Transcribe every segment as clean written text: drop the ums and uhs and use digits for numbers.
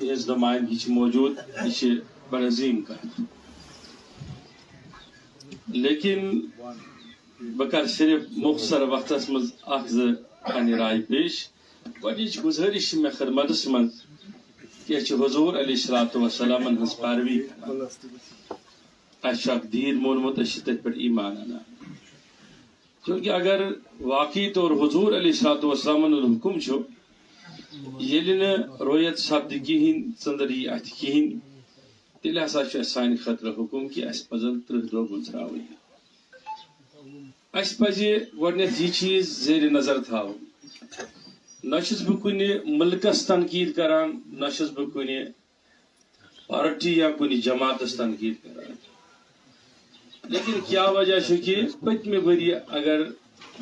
تہذ نمائندگی موجود یہ بڑا عظیم کت لیکن بہ صرف مختصر وقتس مز پنہ رائے پیش گۄڈنِچ گزٲرِش مے خدمتس مز کہ حضور علیہ الصلوۃ والسلام ہز پیروی اس اک دین مونمت تت پہ ایمان انان کیونکہ اگر واقعی طور حضور علیہ الصلوۃ والسلام حکم ییٚلہِ نہٕ رویت سپدِ کِہیٖنۍ ژٔنٛدٕر یی اتھِ کِہیٖنۍ تیٚلہِ ہسا چھُ اسہِ سانہِ خٲطرٕ حکم کہ اسہِ پزن 30 دۄہ گُزراوٕنۍ اسہِ پزِ گۄڈنیتھ یہِ چیٖز زیر نظر تھاوُن نہ چھُس بہٕ کُنہِ مُلکس تنقید کران نہ چھُس بہٕ کُنہِ پارٹی یا کُنہِ جماعتس تنقید کران لیکن کیا وجہ چھُ کہ پٔتمہِ ؤرۍ اگر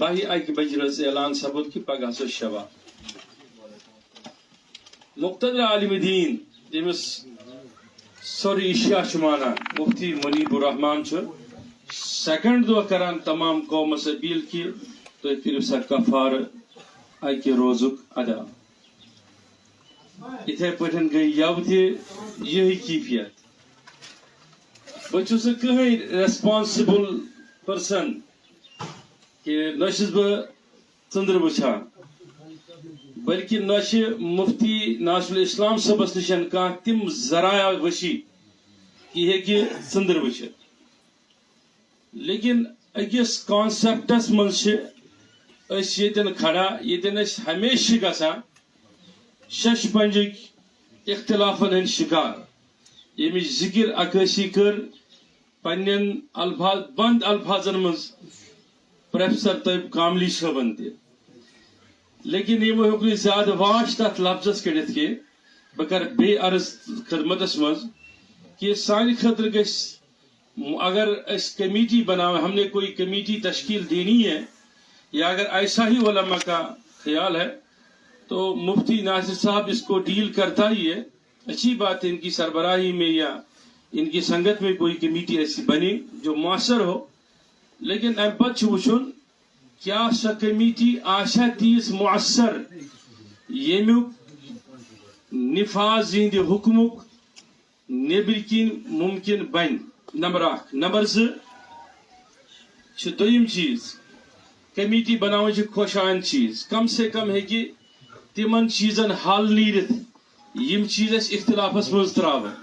12 بجہِ رٲژ اعلان سپُد کہ پگہہ ہسا شبا مقتدر عالم دین ییٚمِس سورُے ایشیا چھُ مانان مفتی منیب الرحمان چھُ سیکنڈ دۄہ کران تمام قومس اپیل کہ تُہۍ کٔرِو سا کفارٕ اکہِ روزُک ادا یِتھے پٲٹھۍ گٔے یوٕ تہِ یِہے کیفیت بہٕ چھُس نہٕ کٕہٕنۍ ریسپانسبل پٔرسن کہ نہ چھُس بہٕ ژٔنٛدٕر وٕچھان بلکہ نہ چھِ مفتی ناصر الاسلام صٲبس نِشن کانٛہہ تِم ذرایع وشی کہ یہِ ہیٚکہِ ژٔنٛدٕر وٕچھِتھ لیکن أکِس کانسیپٹس منٛز چھِ أسۍ ییٚتٮ۪ن کھڑا ییٚتٮ۪ن أسۍ ہمیشہِ چھِ گژھان شش پنجٕکۍ اختلافن ہٕنٛدۍ شکار ییٚمِچ ذکر عکٲسی کٔر پننٮ۪ن الفاظ بند الفاظن منٛز پروفیسر طیب کاملی صٲبن تہِ لیکن یِمو ہیوٚک نہٕ زیادٕ واش تتھ لفظس کٔڑِتھ کینٛہہ بہٕ کرٕ بیٚیہِ عرض خدمتس منٛز کہ سانہِ خٲطرٕ گژھِ اگر أسۍ کمیٹی بناویں ہم نے کوئی کمیٹی تشکیل دینی ہے یا اگر ایسا ہی علماء کا خیال ہے تو مفتی ناصر صاحب اس کو ڈیل کرتا ہی ہے اچھی بات ہے ان کی سربراہی میں یا ان کی سنگت میں کوئی کمیٹی ایسی بنی جو مؤثر ہو لیکن ام پتہ چھُ وٕچھُن کیا سا کمیٹی آسیا تیٖژ مؤثر ییٚمیُک نفاذ یِہنٛدِ حکمُک نیبر کِنۍ ممکن بنہِ نمبر 1 نمبر 2 چھُ دوٚیِم چیٖز کمیٹی بناوٕنۍ چھِ خۄشایِن چیٖز کم سے کم ہیٚکہِ تِمن چیٖزن حل نیٖرِتھ یِم چیٖز أسۍ اختلافس منٛز تراوان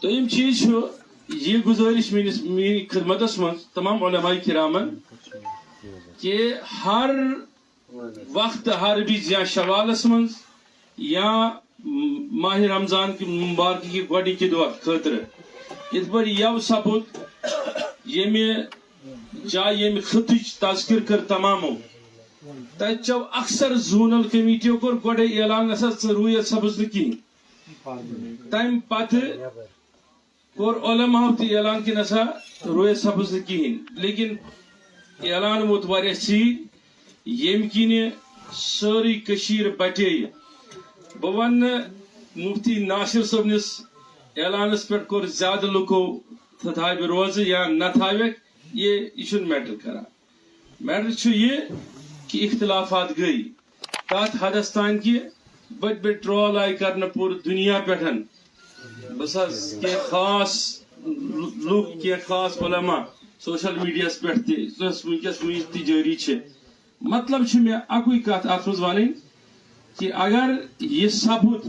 دوٚیِم چیٖز چھُ یہ گزارش میٛانہِ خدمتس منٛز تمام علماء کرامن کہ ہر وقت ہر وز یا شوالس منٛز یا ماہ رمضان کہ مبارک کہ گۄڈنِکہِ دۄہ خٲطرٕ یِتھ پٲٹھۍ یو سپُد ییٚمہِ جایہِ ییٚمہِ خطٕچ تذکر کٔر تمامو تتہِ چھو اکثر زونل کمیٹیو کوٚر گۄڈے اعلان نسا ژٕ روٗیت سپُز نہٕ کِہیٖنۍ تمہِ پتہٕ کوٚر علماء تہِ اعلان کہ نسا رویت سپُز نہٕ کِہیٖنۍ لیکن اعلان ووت واریاہ ژیٖرۍ ییٚمہِ کِنہِ سٲرٕے کٔشیٖر بٹیٚیہِ بہٕ وننہٕ مفتی ناصر صٲبنِس اعلانس پٮ۪ٹھ کوٚر زیادٕ لُکو تھاوِ روزٕ یا نہ تھاوٮ۪کھ یہِ چھُنہٕ میٹر کران میٹر چھُ یہِ کہ اختلافات گٔے تتھ حدس تام کہ بٔڑۍ بٔڑۍ ٹرول آیہِ کرنہٕ پوٗرٕ دُنیا پٮ۪ٹھ بس کینٛہہ خاص لُکھ کینٛہہ خاص علماء سوشل میڈیاہس پٮ۪ٹھ تہِ یۄس وٕنکیٚس وٕنہِ تہِ جٲری چھِ مطلب چھُ مےٚ اکُے کتھ اتھ منٛز ونٕنۍ کہ اگر یہِ سپُد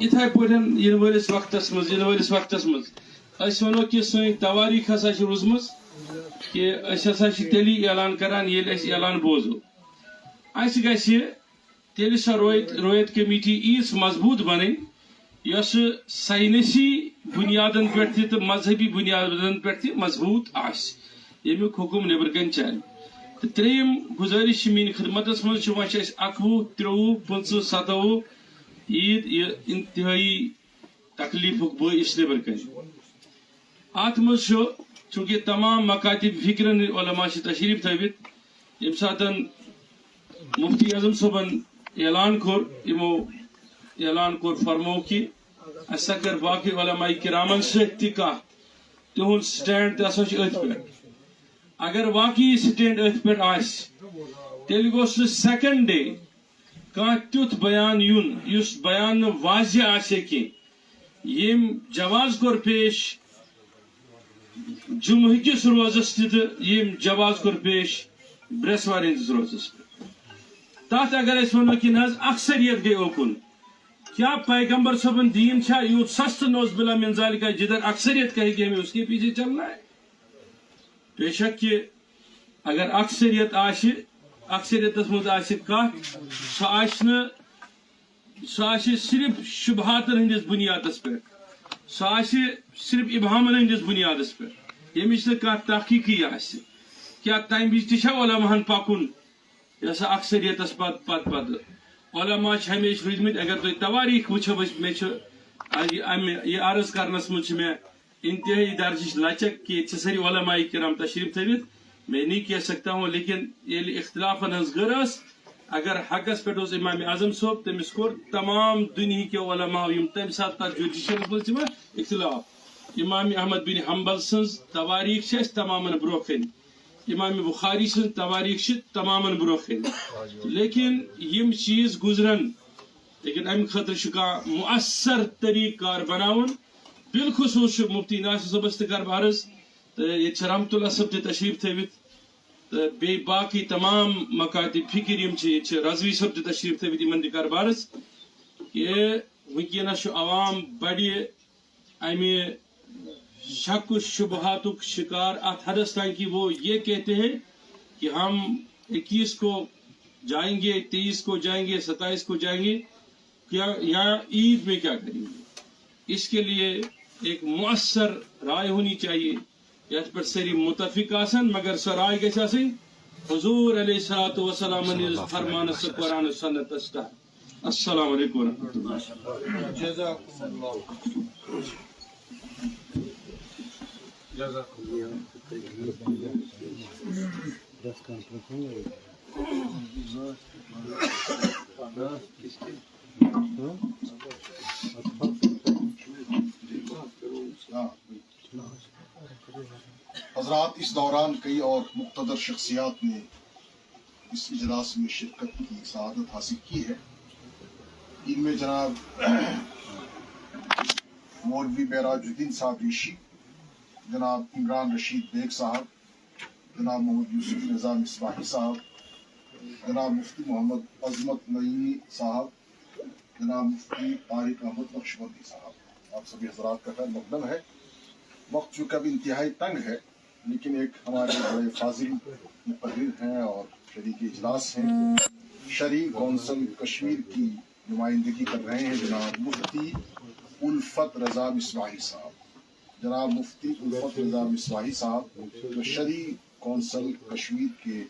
یِتھے پٲٹھۍ یِنہٕ وٲلِس وقتس منٛز أسۍ ونو کہ سٲنۍ تواریٖخ ہسا چھِ روٗزمٕژ کہ أسۍ ہسا چھِ تیٚلی اعلان کران ییٚلہِ أسۍ اعلان بوزو اَسہِ گژھِ تیٚلہِ سۄ رویت کمیٹی ییٖژ مضبوٗط بنٕنۍ یۄس ساینسی بنیادن پٮ۪ٹھ تہِ تہٕ مذہبی بنیادن پٮ۪ٹھ تہِ مضبوٗط آسہِ ییٚمیُک حکم نیبر کٔنۍ چلہِ تہٕ ترٛیٚیِم گُزٲرِش چھِ میٛانہِ خدمتس منٛز چھُ وۄنۍ چھِ أسۍ 21 23 25 27 عیٖد یہِ انتہٲیی تکلیٖفُک بٲعث نیبر کٔنۍ اتھ منٛز چھُ چوٗنٛکہِ تمام مکاتب فکرن علماء چھِ تشریٖف تھٲوِتھ ییٚمہِ ساتہٕ مفتی اعظم صٲبن اعلان کوٚر یِمو اعلان کوٚر فرمو کہ اسہِ ہسا کٔر باقٕے علماء کرامن سۭتۍ تہِ کتھ تِہُنٛد سٹینڈ تہِ ہسا چھُ أتھۍ پٮ۪ٹھ اگر واقعی سٹینڈ أتھۍ پٮ۪ٹھ آسہِ تیٚلہِ گوٚژھ نہٕ سیکنڈ ڈے تیُتھ بیان یُن یُس بیان نہٕ واضح آسہِ کینٛہہ ییٚمۍ جواز کوٚر پیش جمعہ کِس روزس تہِ تہٕ ییٚمۍ جواز کوٚر پیش برٛیسوارِ ہٕنٛدِس روزس پٮ۪ٹھ تتھ اگر أسۍ وَنو کہِ نہ حظ اکثریت گٔے اوکُن کیا پیغمبر صٲبن دین چھا یوت سست نوز بلا من ذالکہ جدھر اکثریت کہے کہ ہمیں اس کے پیچھے چلنا ہے بے شک کہ اگر اکثریت آشی اکثریتس مز آشی کت سہ آشی صرف شبہاتن ہندس بنیادس پہ سہ آشی صرف ابہامن ہندس بنیادس پہ یمچ نہ کانٛہہ تحقیقی آسہِ کیا تمہِ وِزِ تہِ چھا علماہن پکُن یہ سا اکثریتس پتہٕ علماء ہمیشہ روٗدمٕتۍ اگر تُہۍ تواریٖخ وٕچھو مےٚ چھُ یہ عرض کرنس منٛز چھِ مےٚ انتہائی درجٕچ لچک کہ ییٚتہِ چھِ سٲری علماء کرام تشریف تھٲوِتھ میں نہیں کہہ سکتا ہوں لیکن ییٚلہِ اختلافن ہٕنٛز گر ٲس اگر حقس پٮ۪ٹھ اوس امام اعظم صٲب تٔمِس کوٚر تمام دُنہیٖکیو علماء یِم تمہِ ساتہٕ تتھ جوڈیشلس منٛز یِوان اختلاف امام احمد بن حنبل سٕنٛز تواریٖخ چھِ اَسہِ تمامن برونٛہہ کَنہِ امام بخاری سٕنٛز تواریٖخ چھِ تمامن برونٛہہ کَنہِ لیکن یِم چیٖز گُزرن لیکن امہِ خٲطرٕ چھُ کانٛہہ مؤثر طریٖقہٕ کار بناوُن بالخصوٗص چھُ مفتی ناصر صٲبس تہِ کرٕ بہٕ عرض تہٕ ییٚتہِ چھِ رحمت اللہ صٲب تہِ تشریف تھٲوِتھ تہٕ بیٚیہِ باقٕے تمام مکاتب فکر یِم چھِ ییٚتہِ چھِ رضوی صٲب تہِ تشریف تھٲوِتھ یِمن تہِ کرٕ بہٕ عرض کہ وٕنکیٚنس چھُ عوام بڑِ امہِ شک و شبہاتُک شکار ات حدس تام کہ وہ یہ کہتے ہیں کہ ہم 21 کو جائیں گے 23 کو جائیں گے 27 کو جائیں گے کیا یہاں عید میں کیا کریں گے اس کے لیے ایک مؤثر رائے ہونی چاہیے یتھ پر ساری متفق آسن مگر سو رائے گژھِ آسٕنۍ حضور علیہ الصلوۃ والسلام فرمان قرآن سنت السلام علیکم ورحمۃ اللہ جزاكم الله جزاكم الله حضرات اس دوران کئی اور مقتدر شخصیات نے اس اجلاس میں شرکت کی سعادت حاصل کی ہے ان میں جناب مولوی معراج الدین صاحب ریشی جناب عمران رشید بیگ صاحب جناب محمد یوسف رضا مصباحی صاحب جناب مفتی محمد عظمت نعیمی صاحب جناب مفتی طارق احمد نقشبندی صاحب آپ سبھی حضرات کا خیر مقدم ہے وقت چونکہ اب انتہائی تنگ ہے لیکن ایک ہمارے بڑے فاضل مقرر ہیں اور شریک اجلاس ہیں شرعی کونسل کشمیر کی نمائندگی کر رہے ہیں جناب مفتی الفت رضا مصباحی صاحب جناب مفتی الفت رضا مصباحی صاحب جو شرعی کونسل کشمیر کے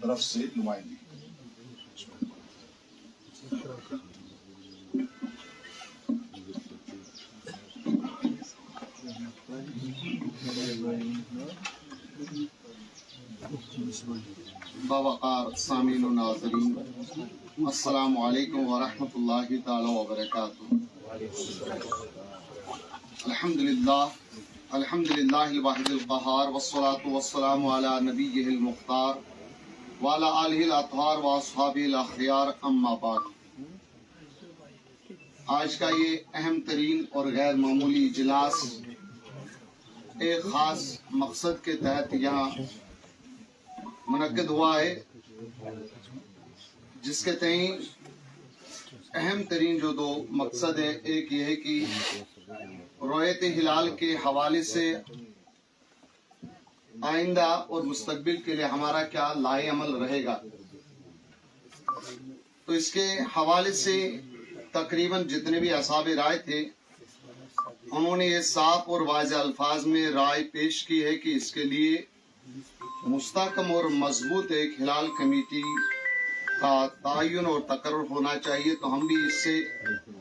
طرف سے نمائندگی باوقار سامعین و ناظرین السلام علیکم ورحمۃ اللہ تعالی وبرکاتہ الحمد للہ الواحد القہار والصلاة والسلام علی نبیہ المختار وعلی آلہ الاطہار واصحابہ الاخیار اما بعد آج کا یہ اہم ترین اور غیر معمولی اجلاس ایک خاص مقصد کے تحت یہاں منعقد ہوا ہے جس کے تئیں اہم ترین جو دو مقصد ہے ایک یہ ہے کہ رؤیت ہلال کے حوالے سے آئندہ اور مستقبل کے لیے ہمارا کیا لائحہ عمل رہے گا تو اس کے حوالے سے تقریباً جتنے بھی اصحاب رائے تھے انہوں نے یہ صاف اور واضح الفاظ میں رائے پیش کی ہے کہ اس کے لیے مستحکم اور مضبوط ایک ہلال کمیٹی کا تعین اور تقرر ہونا چاہیے تو ہم بھی اس سے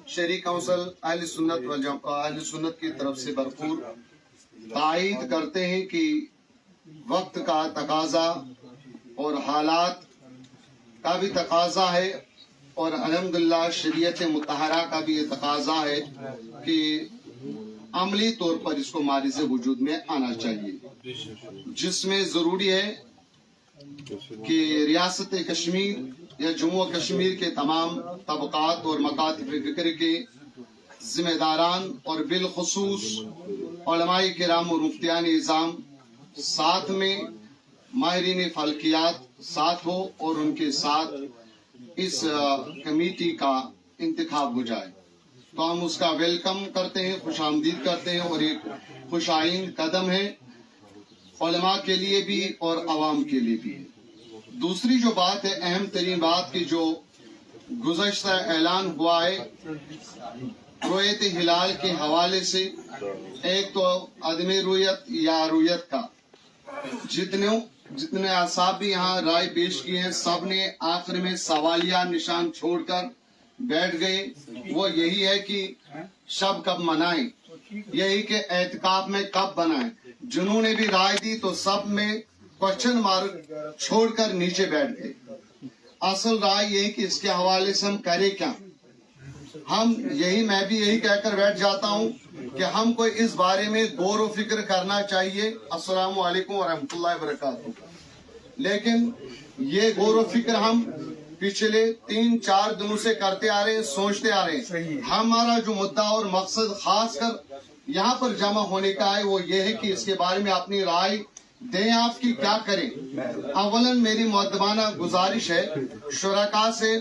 شرعی کونسل اہل سنت کی طرف سے بھرپور تائید کرتے ہیں کہ وقت کا تقاضا اور حالات کا بھی تقاضا ہے اور الحمدللہ شریعت مطہرہ کا بھی یہ تقاضا ہے کہ عملی طور پر اس کو مارز وجود میں آنا چاہیے جس میں ضروری ہے کہ ریاست کشمیر یا جموں و کشمیر کے تمام طبقات اور مکاتب فکر کے ذمہ داران اور بالخصوص علماء کرام اور مفتیان نظام ساتھ میں ماہرین فلکیات ساتھ ہو اور ان کے ساتھ اس کمیٹی کا انتخاب ہو جائے تو ہم اس کا ویلکم کرتے ہیں، خوش آمدید کرتے ہیں اور ایک خوش آئند قدم ہے علماء کے لیے بھی اور عوام کے لیے بھی. دوسری جو بات ہے، اہم ترین بات کی جو گزشتہ اعلان ہوا ہے رویت ہلال کے حوالے سے، ایک تو عدم رویت یا رویت کا جتنے اصحاب بھی یہاں رائے پیش کی ہیں سب نے آخر میں سوالیہ نشان چھوڑ کر بیٹھ گئے. وہ یہی ہے کہ شب کب منائیں، یہی کہ اعتکاف میں کب بنائیں. جنہوں نے بھی رائے دی تو سب میں کوشچن مارک چھوڑ کر نیچے بیٹھ گئے. اصل رائے یہی کہ اس کے حوالے سے ہم کریں کیا. میں بھی یہی کہہ کر بیٹھ جاتا ہوں کہ ہم کو اس بارے میں غور و فکر کرنا چاہیے. السلام علیکم ورحمۃ اللہ وبرکاتہ. لیکن یہ غور و فکر ہم پچھلے 3-4 دنوں سے کرتے آ رہے ہیں، سوچتے آ رہے ہیں. ہمارا جو مدعا اور مقصد خاص کر یہاں پر جمع ہونے کا ہے وہ یہ ہے کہ اس کے بارے میں اپنی رائے دیں آپ کی کیا کریں. اولاً میری مؤدبانہ گزارش ہے شرکاء سے،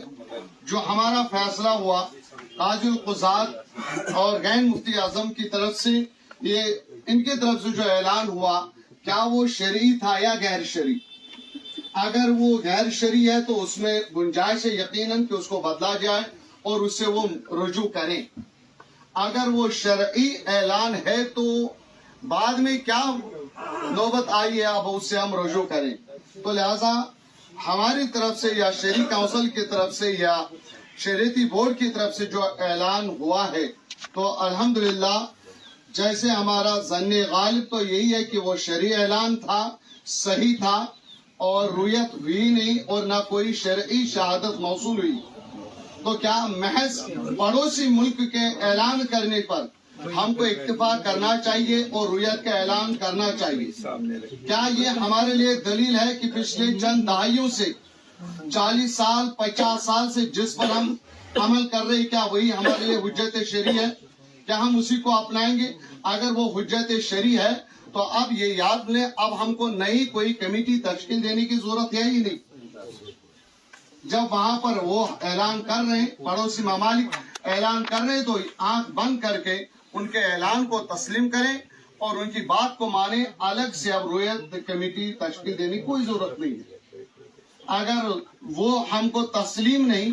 جو ہمارا فیصلہ ہوا تاج القضات اور غین مفتی اعظم کی طرف سے، یہ ان کی طرف سے جو اعلان ہوا کیا وہ شرعی تھا یا غیر شرعی. اگر وہ غیر شرعی ہے تو اس میں گنجائش ہے یقیناً کہ اس کو بدلا جائے اور اس سے وہ رجوع کریں. اگر وہ شرعی اعلان ہے تو بعد میں کیا نوبت آئی ہے اب اس سے ہم رجوع کریں. تو لہذا ہماری طرف سے یا شرعی کونسل کی طرف سے یا شریعتی بورڈ کی طرف سے جو اعلان ہوا ہے تو الحمدللہ جیسے ہمارا ظن غالب تو یہی ہے کہ وہ شرعی اعلان تھا، صحیح تھا اور رویت ہوئی نہیں اور نہ کوئی شرعی شہادت موصول ہوئی. تو کیا محض پڑوسی ملک کے اعلان کرنے پر ہم کو اکتفا کرنا چاہیے اور رویت کا اعلان کرنا چاہیے؟ کیا یہ ہمارے لیے دلیل ہے کہ پچھلے چند دہائیوں سے 40 سال 50 سال سے جس پر ہم عمل کر رہے ہیں کیا وہی ہمارے لیے حجت شرعی ہے؟ کیا ہم اسی کو اپنائیں گے؟ اگر وہ حجت شرعی ہے تو اب یہ یاد لیں اب ہم کو نئی کوئی کمیٹی تشکیل دینے کی ضرورت ہے ہی نہیں. جب وہاں پر وہ اعلان کر رہے ہیں، پڑوسی ممالک اعلان کر رہے ہیں تو آنکھ بند کر کے ان کے اعلان کو تسلیم کریں اور ان کی بات کو مانیں. الگ سے اب رویت کمیٹی تشکیل دینے کی کوئی ضرورت نہیں ہے. اگر وہ ہم کو تسلیم نہیں،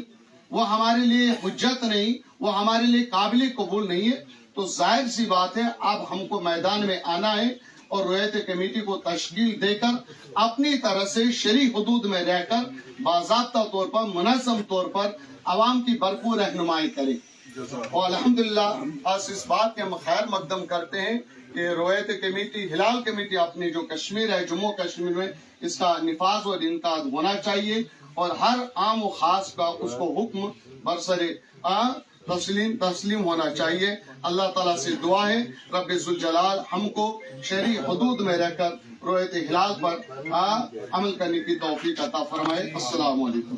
وہ ہمارے لیے حجت نہیں، وہ ہمارے لیے قابل قبول نہیں ہے تو ظاہر سی بات ہے اب ہم کو میدان میں آنا ہے اور رویت کمیٹی کو تشکیل دے کر اپنی طرح سے شرعی حدود میں رہ کر باضابطہ طور پر منظم طور پر عوام کی بھرپور رہنمائی کرے. اور الحمدللہ اس بات کے ہم خیر مقدم کرتے ہیں کہ رویت کمیٹی ہلال کمیٹی اپنی جو کشمیر ہے جموں کشمیر میں اس کا نفاذ اور انعقاد ہونا چاہیے اور ہر عام و خاص کا اس کو حکم برسر تسلیم ہونا چاہیے. اللہ تعالیٰ سے دعا ہے رب ذوالجلال ہم کو شرعی حدود میں رہ کر رویت ہلال پر عمل کرنے کی توفیق عطا فرمائے. السلام علیکم.